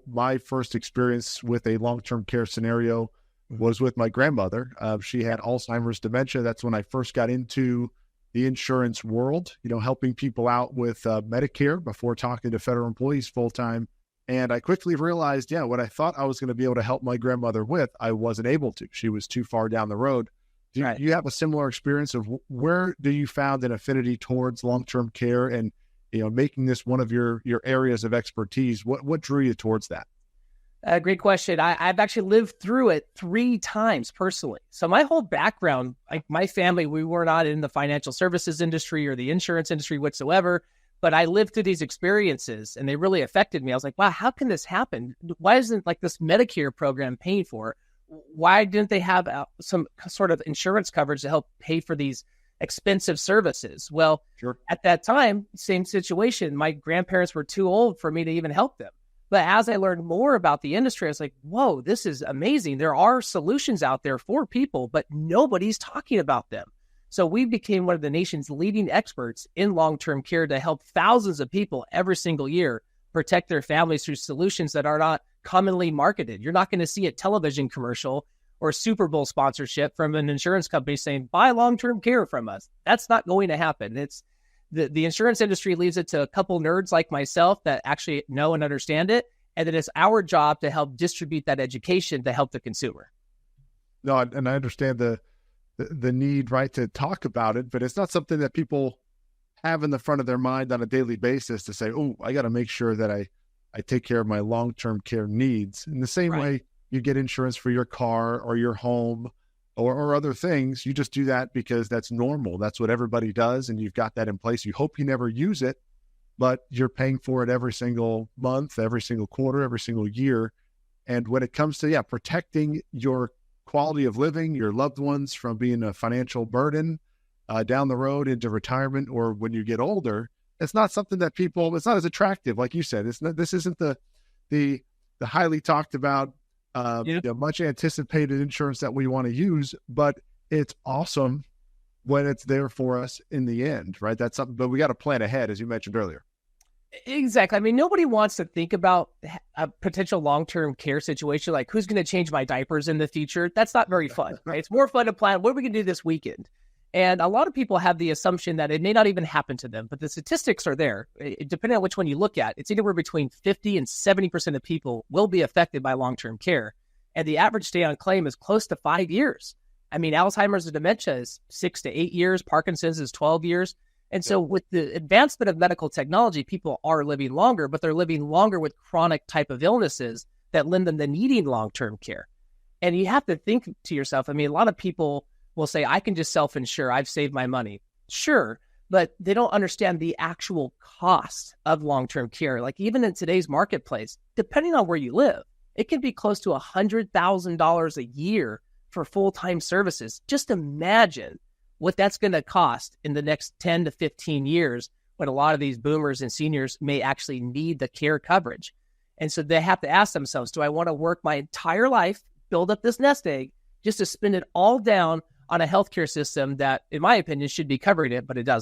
My first experience with a long-term care scenario was with my grandmother. She had Alzheimer's dementia. That's when I first got into the insurance world, helping people out with Medicare before talking to federal employees full-time. And I quickly realized, what I thought I was going to be able to help my grandmother with, I wasn't able to. She was too far down the road. Do you have a similar experience of where do you found an affinity towards long-term care and, making this one of your areas of expertise? What drew you towards that? Great question. I've actually lived through it 3 times personally. So my whole background, like my family, we were not in the financial services industry or the insurance industry whatsoever, but I lived through these experiences and they really affected me. I was like, wow, how can this happen? Why isn't like this Medicare program paying for it? Why didn't they have some sort of insurance coverage to help pay for these expensive services? Well, sure. At that time, same situation. My grandparents were too old for me to even help them. But as I learned more about the industry, I was like, whoa, this is amazing. There are solutions out there for people, but nobody's talking about them. So we became one of the nation's leading experts in long-term care to help thousands of people every single year protect their families through solutions that are not commonly marketed. You're not going to see a television commercial or Super Bowl sponsorship from an insurance company saying, buy long-term care from us. That's not going to happen. It's the insurance industry leaves it to a couple nerds like myself that actually know and understand it. And then it's our job to help distribute that education to help the consumer. No, and I understand the need, right, to talk about it, but it's not something that people have in the front of their mind on a daily basis to say, oh, I got to make sure that I take care of my long-term care needs. In the same way you get insurance for your car or your home or other things, you just do that because that's normal. That's what everybody does. And you've got that in place. You hope you never use it, but you're paying for it every single month, every single quarter, every single year. And when it comes to, protecting your quality of living, your loved ones from being a financial burden down the road into retirement or when you get older, it's not something that it's not as attractive. Like you said, this isn't the highly talked about, much anticipated insurance that we want to use, but it's awesome when it's there for us in the end, right? That's something, but we got to plan ahead, as you mentioned earlier. Exactly. I mean, nobody wants to think about a potential long-term care situation, like who's going to change my diapers in the future. That's not very fun, right? It's more fun to plan, what are we going to do this weekend? And a lot of people have the assumption that it may not even happen to them, but the statistics are there. Depending on which one you look at, it's anywhere between 50 and 70% of people will be affected by long-term care. And the average stay on claim is close to 5 years. I mean, Alzheimer's and dementia is 6 to 8 years. Parkinson's is 12 years. And so with the advancement of medical technology, people are living longer, but they're living longer with chronic type of illnesses that lend them to needing long-term care. And you have to think to yourself, I mean, a lot of people will say, I can just self-insure. I've saved my money. Sure, but they don't understand the actual cost of long-term care. Like even in today's marketplace, depending on where you live, it can be close to $100,000 a year for full-time services. Just imagine what that's going to cost in the next 10 to 15 years when a lot of these boomers and seniors may actually need the care coverage. And so they have to ask themselves, do I want to work my entire life, build up this nest egg, just to spend it all down on a healthcare system that, in my opinion, should be covering it, but it doesn't?